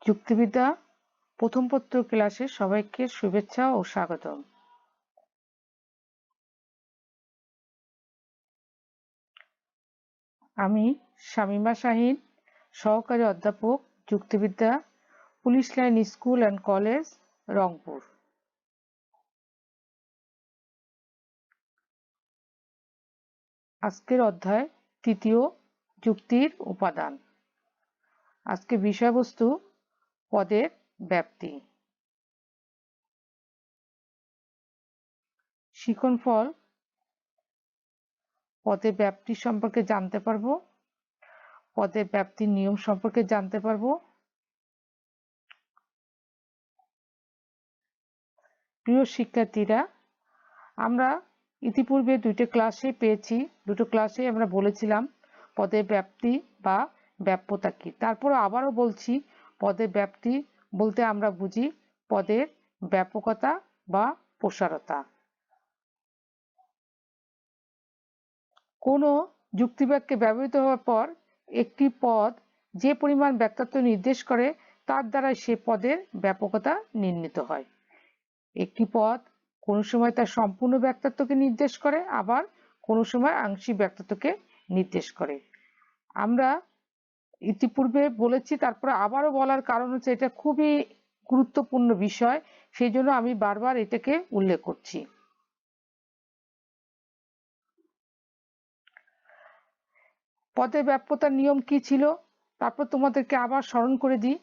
যুক্তিবিদ্যা প্রথম পত্র ক্লাসে সবাইকে শুভেচ্ছা ও স্বাগতম। আমি শামীমা শাহীন, সহকারী অধ্যাপক, যুক্তিবিদ্যা, police line school and college, Rangpur. আজকের অধ্যায় তৃতীয়, যুক্তির উপাদান। আজকে বিষয়বস্তু পদের ব্যাপ্তি। শিক্ষণফল পদের ব্যাপ্তি সম্পর্কে জানতে পারবো, পদের ব্যাপ্তির নিয়ম সম্পর্কে জানতে পারবো। প্রিয় শিক্ষার্থীরা, আমরা ইতিপূর্বে দুটো ক্লাসে আমরা বলেছিলাম পদের ব্যাপ্তি বা ব্যাপ্যতা কি। তারপর আবারও বলছি, পদের ব্যাপ্তি বলতে আমরা বুঝি পদের ব্যাপকতা বা প্রসারতা। কোনো যুক্তিবাক্যে ব্যবহৃত হওয়ার পর একটি পদ যে পরিমাণ ব্যাপ্তত্ব নির্দেশ করে তার দ্বারা সে পদের ব্যাপকতা নির্ণীত হয়। একটি পদ কোনো সময় তার সম্পূর্ণ ব্যাপ্তত্বকে নির্দেশ করে, আবার কোনো সময় আংশিক ব্যাপ্তত্বকে নির্দেশ করে। আমরা ইতিপূর্বে বলেছি, তারপরে আবারও বলার কারণ হচ্ছে এটা খুবই গুরুত্বপূর্ণ বিষয়, সেই জন্য আমি বারবার এটাকে উল্লেখ করছি। পদের ব্যাপ্যতার নিয়ম কি ছিল, তারপর তোমাদেরকে আবার স্মরণ করে দিই।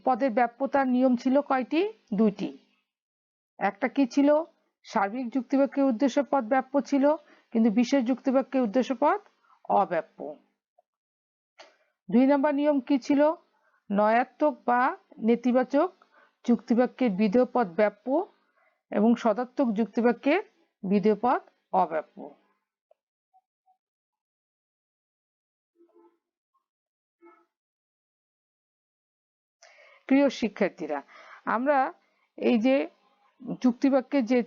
পদের ব্যাপ্যতার নিয়ম ছিল কয়টি? দুইটি। একটা কি ছিল? সার্বিক যুক্তিবাক্যের উদ্দেশ্য পদ ব্যাপ্য ছিল, কিন্তু বিশেষ যুক্তিবাক্যের উদ্দেশ্য পদ অব্যাপ্য। 2 নম্বর নিয়ম কি ছিল? নয়াত্মক বা নেতিবাচক যুক্তিবাক্যের বিধেয় পদ ব্যাপ্য এবং সদার্থক যুক্তিবাক্যের বিধেয় পদ অব্যাপ্য। প্রিয় শিক্ষার্থীরা, আমরা এই যে যুক্তিবাক্যের যে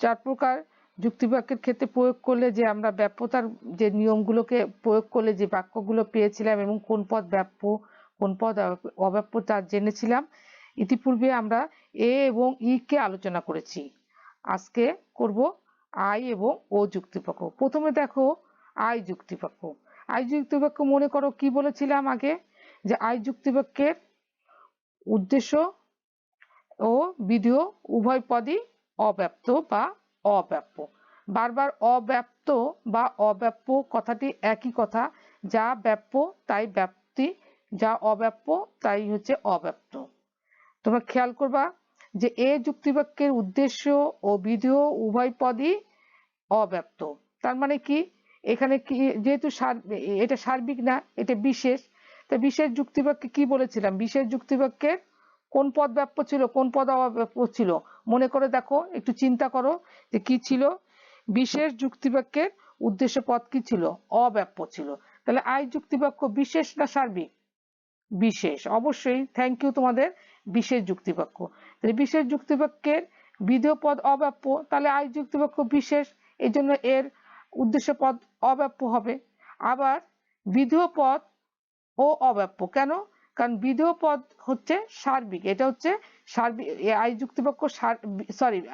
চার প্রকার যুক্তিবাক্যের ক্ষেত্রে প্রয়োগ করলে যে আমরা ব্যাপ্যতার যে নিয়মগুলোকে প্রয়োগ করলে যে বাক্যগুলো পেয়েছিলাম এবং কোন পদ ব্যাপ্য কোন পদ অব্যাপ্য তা জেনেছিলাম। ইতিপূর্বে আমরা এ এবং ই কে আলোচনা করেছি। আজকে করব আই এবং ও যুক্তিবাক্য। প্রথমে দেখো আই যুক্তিবাক্য। আই যুক্তিবাক্য মনে করো কি বলেছিলাম আগে, যে আই যুক্তিবাক্যের উদ্দেশ্য ও বিধেয় উভয় পদই অব্যাপ্ত বা অব্যাপ্য। বারবার অব্যাপ্ত বা অব্যাপ্য কথাটি একই কথা, যা ব্যাপ্য তাই ব্যাপ্তি, যা অব্যাপ্য তাই হচ্ছে অব্যাপ্ত। তোমরা খেয়াল করবা যে এ যুক্তিবাক্যের উদ্দেশ্য ও বিধেয় উভয় পদই অব্যাপ্ত। তার মানে কি, এখানে কি, যেহেতু এটা সার্বিক না, এটা বিশেষ, তা বিশেষ যুক্তিবাক্যে কি বলেছিলাম? বিশেষ যুক্তিবাক্যের কোন পদ ব্যাপ্য ছিল, কোন পদ অব্যাপ্য ছিল? মনে করে দেখো, একটু চিন্তা করো যে কি ছিল। বিশেষ যুক্তিবাক্যের উদ্দেশ্য পদ কি ছিল? অব্যাপ্য ছিল। তাহলে আই যুক্তিবাক্য বিশেষ না সার্বিক? বিশেষ। অবশ্যই, থ্যাংক ইউ তোমাদের। বিশেষ যুক্তিবাক্য। তাহলে বিশেষ যুক্তিবাক্যের বিধেয় পদ অব্যাপ্য, তাহলে আই যুক্তিবাক্য বিশেষ, এই জন্য এর উদ্দেশ্য পদ অব্যাপ্য হবে। আবার বিধেয় পদ ও অব্যাপ্য কেন? কারণ বিধেয় পদ হচ্ছে সার্বিক, এটা হচ্ছে সার্বিক। আই যুক্তিবাক্য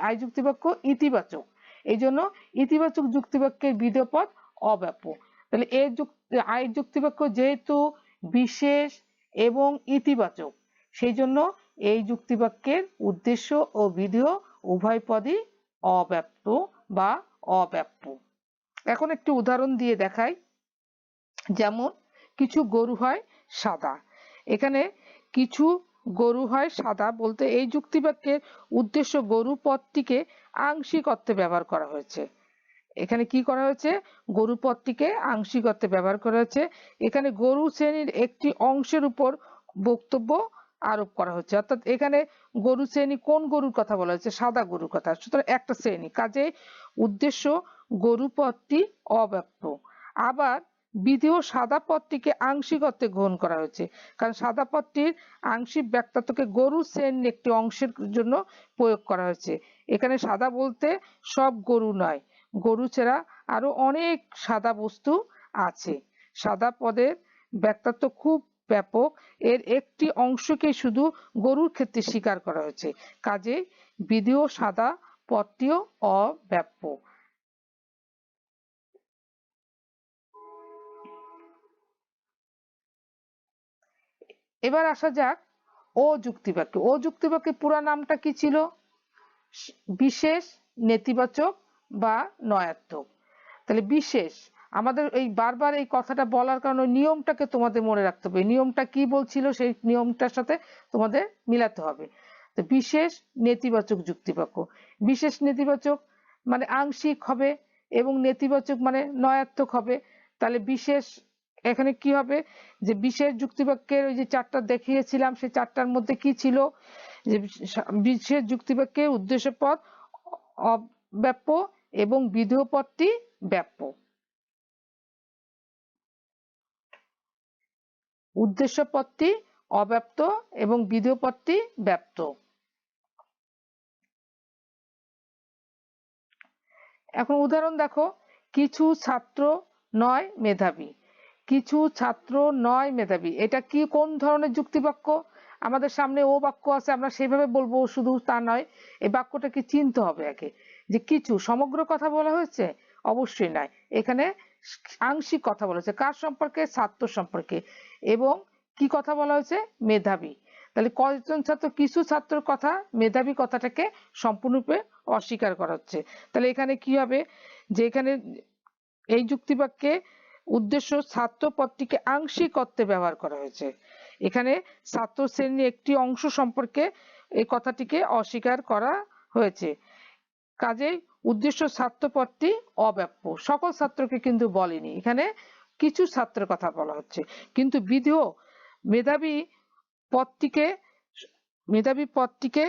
আই যুক্তিবাক্য ইতিবাচক, এই জন্য ইতিবাচক যুক্তিবাক্যের বিধেয় পদ অব্যাপ্য। তাহলে আই যুক্তিবাক্য যেহেতু বিশেষ এবং ইতিবাচক, সেই জন্য এই যুক্তিবাক্যের উদ্দেশ্য ও বিধেয় উভয় পদই অব্যাপ্ত বা অব্যাপ্য। এখন একটি উদাহরণ দিয়ে দেখাই। যেমন কিছু গরু হয় সাদা। এখানে কিছু গরু হয় সাদা বলতে এই যুক্তিবাক্যের উদ্দেশ্য গরু পদটিকে আংশিক অর্থে ব্যবহার করা হয়েছে। এখানে কি করা হয়েছে? গরু পদটিকে আংশিক অর্থে ব্যবহার করা হয়েছে। এখানে গরু শ্রেণীর একটি অংশের উপর বক্তব্য আরোপ করা হচ্ছে, অর্থাৎ এখানে গরু শ্রেণী কোন গরুর কথা বলা হয়েছে? সাদা গরুর কথা। সুতরাং একটা শ্রেণী, কাজে উদ্দেশ্য গরু পদটি অব্যাপ্ত। আবার বিধেয় সাদা পদটিকে আংশিক অর্থে গ্রহণ করা হয়েছে, কারণ সাদা পদটির আংশিক ব্যাপ্তত্বকে গরু শ্রেণীর একটি অংশের জন্য প্রয়োগ করা হয়েছে। এখানে সাদা বলতে সব গরু নয়, গরু ছাড়া আরো অনেক সাদা বস্তু আছে। সাদা পদের ব্যাপ্তত্ব খুব ব্যাপক এর একটি অংশকে শুধু গরুর ক্ষেত্রে স্বীকার করা হয়েছে, কাজে বিধেয় সাদা পদটিও অব্যাপ্য। এবার আসা যাক ও যুক্তিবাক্যে। ও যুক্তিবাক্যের পুরা নামটা কি ছিল? বিশেষ, নেতিবাচক বা নয়াত্মক। তাহলে বিশেষ, আমাদের এই বারবার এই কথাটা বলার কারণে নিয়মটাকে তোমাদের মনে রাখতে হবে। নিয়মটা কি বলছিল সেই নিয়মটার সাথে তোমাদের মিলাতে হবে। তো বিশেষ নেতিবাচক যুক্তিবাক্য, বিশেষ নেতিবাচক মানে আংশিক হবে এবং নেতিবাচক মানে নয়াত্মক হবে। তাহলে বিশেষ এখানে কি হবে, যে বিশেষ যুক্তিবাক্যের ওই যে চারটা দেখিয়েছিলাম সেই চারটার মধ্যে কি ছিল, যে বিশেষ যুক্তিবাক্যের উদ্দেশ্য পদ অব্যাপ্য এবং বিধেয় পদটি ব্যাপ্য। উদ্দেশ্য পদটি অব্যাপ্ত এবং বিধেয় পদটি ব্যাপ্ত। এখন উদাহরণ দেখো, কিছু ছাত্র নয় মেধাবী। কিছু ছাত্র নয় মেধাবী, এটা কি কোন ধরনের যুক্তিবাক্য? আমাদের সামনে ও বাক্য আছে, আমরা সেইভাবে বলবো শুধু তা নয়, এই বাক্যটাকে চিনতে হবে আগে যে কিছু সমগ্র কথা বলা হয়েছে, অবশ্যই নয়। এখানে আংশিক কথা বলা হয়েছে, কার সম্পর্কে? ছাত্র সম্পর্কে। এবং কি কথা বলা হয়েছে? মেধাবী। তাহলে কয়েকজন ছাত্র, কিছু ছাত্রের কথা, মেধাবী কথাটাকে সম্পূর্ণরূপে অস্বীকার করা হচ্ছে। তাহলে এখানে কি হবে, যে এখানে এই যুক্তিবাক্যে উদ্দেশ্য ছাত্র পদটিকে আংশিক অর্থে ব্যবহার করা হয়েছে। এখানে ছাত্র শ্রেণীর একটি অংশ সম্পর্কে এই কথাটিকে অস্বীকার করা হয়েছে, কাজেই উদ্দেশ্য ছাত্র পদটি অব্যাপ্য। সকল ছাত্রকে কিন্তু বলেনি, এখানে কিছু ছাত্রের কথা বলা হচ্ছে। কিন্তু বিধেয় মেধাবী পদটিকে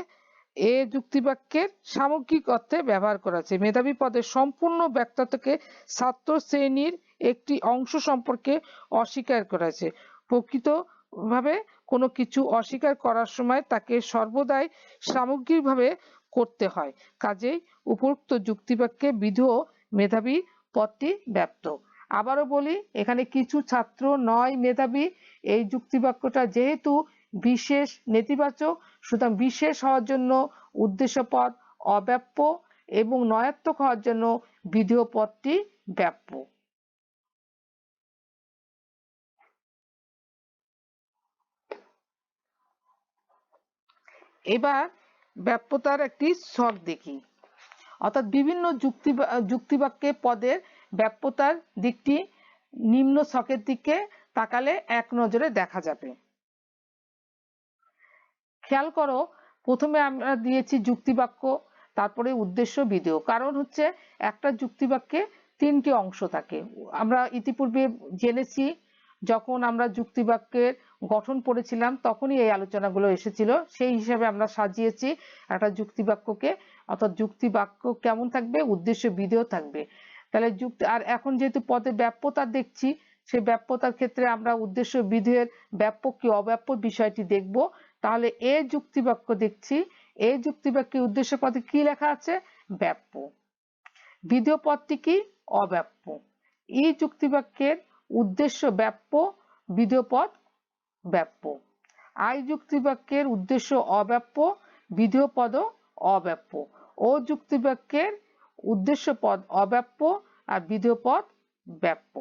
এ যুক্তিবাক্যের সামগ্রিক অর্থে ব্যবহার করা হয়েছে। মেধাবী পদের সম্পূর্ণ ব্যক্তিত্বকে ছাত্র শ্রেণীর একটি অংশ সম্পর্কে অস্বীকার করা হয়েছে। প্রকৃতভাবে কোনো কিছু অস্বীকার করার সময় তাকে সর্বদাই সামগ্রিকভাবে করতে হয়, কাজেই উপরোক্ত যুক্তিবাক্যে বিধেয় মেধাবী পদটি ব্যাপ্ত। আবারও বলি, এখানে কিছু ছাত্র নয় মেধাবী, এই যুক্তিবাক্যটা যেহেতু বিশেষ নেতিবাচক, সুতরাং বিশেষ হওয়ার জন্য উদ্দেশ্য পদ অব্যাপ্য এবং নয়াত্মক হওয়ার জন্য বিধেয় পদটি ব্যাপ্য। এবার ব্যাপ্যতার একটি ছক দেখি, অর্থাৎ বিভিন্ন যুক্তিবাক্যে পদের ব্যাপ্যতার দিকটি নিম্ন ছকের দিকে তাকালে এক নজরে দেখা যাবে। খেয়াল করো, প্রথমে আমরা দিয়েছি যুক্তিবাক্য, তারপরে উদ্দেশ্য বিধেয়। কারণ হচ্ছে একটা যুক্তিবাক্যে তিনটি অংশ থাকে। আমরা ইতিপূর্বে জেনেছি, যখন আমরা যুক্তিবাক্যের গঠন পড়েছিলাম তখনই এই আলোচনাগুলো এসেছিল। সেই হিসাবে আমরা সাজিয়েছি একটা যুক্তিবাক্যকে, অর্থাৎ যুক্তিবাক্য কেমন থাকবে? উদ্দেশ্য বিধেয় থাকবে। তাহলে আর এখন যেহেতু পদে ব্যাপ্যতা দেখছি, সেই ব্যাপ্যতার ক্ষেত্রে আমরা উদ্দেশ্য বিধেয়ের ব্যাপ্য কি অব্যাপ্য বিষয়টি দেখব। তাহলে এ যুক্তিবাক্য দেখছি, এই যুক্তিবাক্যের উদ্দেশ্য পদে কি লেখা আছে? ব্যাপ্য। বিধেয় পদটি কি? অব্যাপ্য। এই যুক্তিবাক্যের উদ্দেশ্য ব্যাপ্য, বিধেয় পদ ব্যাপ্য। আই যুক্তিবাক্যের উদ্দেশ্য অব্যাপ্য, বিধেয় পদও অব্যাপ্য। ও যুক্তিবাক্যের উদ্দেশ্য পদ অব্যাপ্য আর বিধেয় পদ ব্যাপ্য।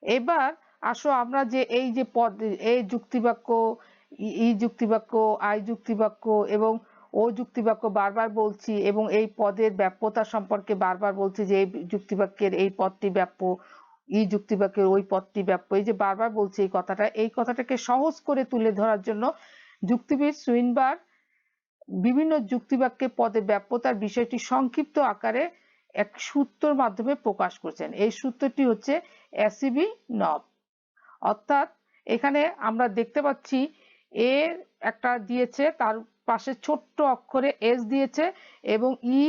এবার আসো আমরা যে এই যে পদ, এই যুক্তিবাক্য, ই যুক্তিবাক্য, আই যুক্তিবাক্য এবং ও যুক্তিবাক্য বারবার বলছি, এবং এই পদের ব্যাপ্যতা সম্পর্কে বারবার বলছি যে এই যুক্তিবাক্যের এই পদটি ব্যাপ্য, ই যুক্তিবাক্যের ওই পদটি ব্যাপ্য। এই যে বারবার বলছি এই কথাটাকে সহজ করে তুলে ধরার জন্য যুক্তিবিদ সুইনবার্গ বিভিন্ন যুক্তিবাক্যে পদে ব্যাপ্যতার বিষয়টি সংক্ষিপ্ত আকারে এক সূত্রের মাধ্যমে প্রকাশ করেছেন। এই সূত্রটি হচ্ছে অ্যাসিবি নব। অর্থাৎ এখানে আমরা দেখতে পাচ্ছি এ একটা দিয়েছে, তার পাশে ছোট্ট অক্ষরে এস দিয়েছে এবং ই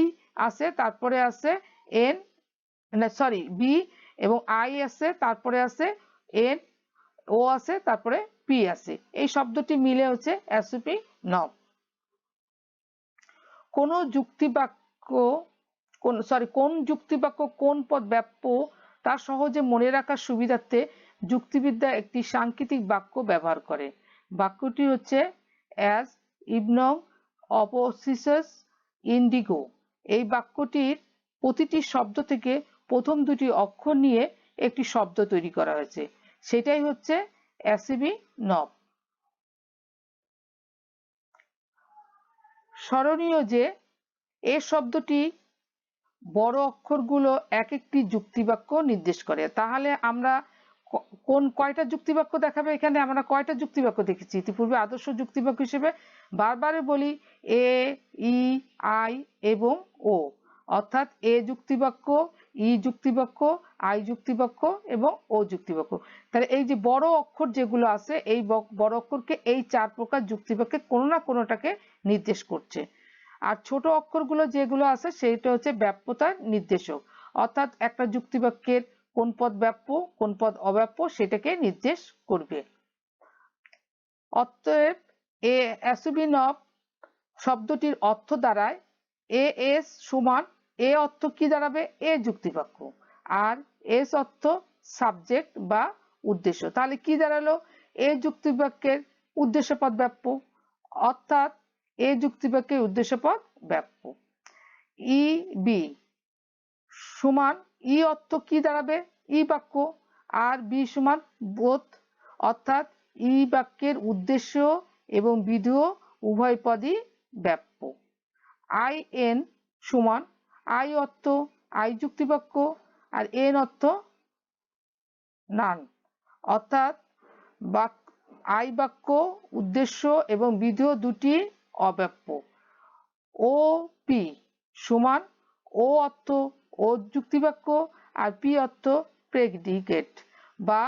আছে, তারপরে আছে এন, সরি বি, এবং আই আছে, তারপরে আছে এন, ও আছে, তারপরে পি আছে। এই শব্দটি মিলে হচ্ছে অ্যাসিবি নব। কোন যুক্তিবাক্য কোন পদ ব্যাপ্য তা সহজে মনে রাখার সুবিধার্থে যুক্তিবিদ্যা একটি সাংকেতিক বাক্য ব্যবহার করে। বাক্যটি হচ্ছে অ্যাজ ইভনং অপোসিসস ইন্ডিগো। এই বাক্যটির প্রতিটি শব্দ থেকে প্রথম দুটি অক্ষর নিয়ে একটি শব্দ তৈরি করা হয়েছে, সেটাই হচ্ছে অ্যাসিভি নব। স্মরণীয় যে এ শব্দটি বড় অক্ষরগুলো এক একটি যুক্তিবাক্য নির্দেশ করে। তাহলে আমরা কয়টা যুক্তিবাক্য দেখাবে? এখানে আমরা কয়টা যুক্তিবাক্য দেখেছি ইতিপূর্বে? আদর্শ যুক্তিবাক্য হিসেবে বারবার বলি এ, ই, আই এবং ও, অর্থাৎ এ যুক্তিবাক্য, ই যুক্তিবাক্য, আই যুক্তিবাক্য এবং ও যুক্তিবাক্য। তাহলে এই যে বড় অক্ষর যেগুলো আছে, এই বড় অক্ষরকে এই 4 প্রকার যুক্তিবাক্যে কোনো না কোনোটাকে নির্দেশ করছে। আর ছোট অক্ষরগুলো যেগুলো আছে সেটা হচ্ছে ব্যাপ্যতার নির্দেশক, অর্থাৎ একটা যুক্তিবাক্যের কোন পদ ব্যাপ্য কোন পদ অব্যাপ্য সেটাকে নির্দেশ করবে। অতএব এ অ্যাসিভি নব শব্দটির অর্থ দাঁড়ায় এ এস সমান, এ অর্থ কি দাঁড়াবে? এ যুক্তিবাক্য, আর এস অর্থ সাবজেক্ট বা উদ্দেশ্য। তাহলে কি দাঁড়ালো? এ যুক্তিবাক্যের উদ্দেশ্যপদ ব্যাপ্য, অর্থাৎ এ যুক্তিবাক্যের উদ্দেশ্যপদ ব্যাপ্য। ই বি সমান, ই অর্থ কি দাঁড়াবে? ই বাক্য, আর বি সমান বোথ, অর্থাৎ ই বাক্যের উদ্দেশ্য এবং বিধেয় উভয় পদই ব্যাপ্য। আই এন সমান, আই অর্থ আই যুক্তিবাক্য, আর এন অর্থ নান, অর্থাৎ আই বাক্য উদ্দেশ্য এবং বিধেয় দুটি অব্যাপ্য। ও পি সমান, ও অর্থ ও যুক্তিবাক্য, আর পি অর্থ প্রেডিকেট বা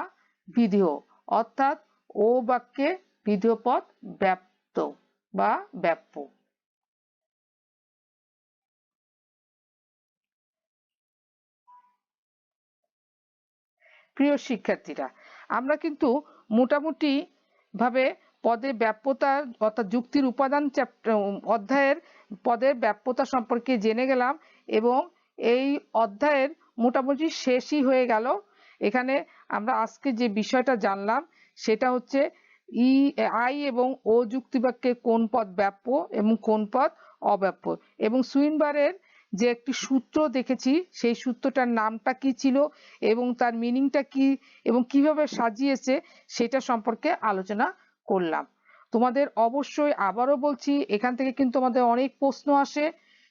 বিধেয়, অর্থাৎ ও বাক্যে বিধেয় পদ ব্যাপ্ত বা ব্যাপ্য। প্রিয় শিক্ষার্থীরা, আমরা কিন্তু মোটামুটি ভাবে পদের ব্যাপ্যতার অর্থাৎ যুক্তির উপাদান অধ্যায়ের পদের ব্যাপ্যতা সম্পর্কে জেনে গেলাম এবং এই অধ্যায়ের মোটামুটি শেষই হয়ে গেল। এখানে আমরা আজকে যে বিষয়টা জানলাম সেটা হচ্ছে আই এবং ও যুক্তিবাক্যে কোন পদ ব্যাপ্য এবং কোন পদ অব্যাপ্য, এবং সুইনবারের যে একটি সূত্র দেখেছি সেই সূত্রটার নামটা কি ছিল এবং তার মিনিংটা কি এবং কিভাবে সাজিয়েছে সেটা সম্পর্কে আলোচনা করলাম। তোমাদের অবশ্যই আবারও বলছি, এখান থেকে কিন্তু আমাদের অনেক প্রশ্ন আসে,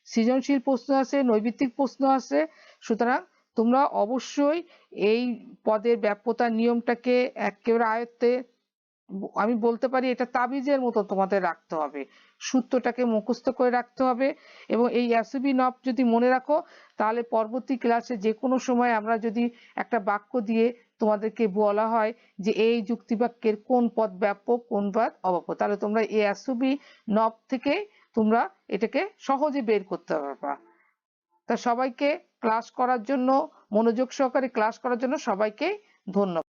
সৃজনশীল প্রশ্ন আসে, নৈবিত্তিক প্রশ্ন আসে। সুতরাং তোমরা অবশ্যই এই পদের ব্যাপ্যতার নিয়মটাকে একেবারে আয়ত্তে, আমি বলতে পারি এটা তাবিজের মতো তোমাদের রাখতে হবে, সূত্রটাকে মুখস্থ করে রাখতে হবে। এবং এই অ্যাসিভি নব যদি মনে রাখো তাহলে পরবর্তী ক্লাসে যে কোনো সময় আমরা যদি একটা বাক্য দিয়ে তোমাদেরকে বলা হয় যে এই যুক্তিবাক্যের কোন পদ ব্যাপ্য কোন পদ অব্যাপ্য, তাহলে তোমরা এই অ্যাসিভি নব থেকে তোমরা এটাকে সহজে বের করতে পারবা। তা সবাইকে ক্লাস করার জন্য, মনোযোগ সহকারে ক্লাস করার জন্য সবাইকে ধন্যবাদ।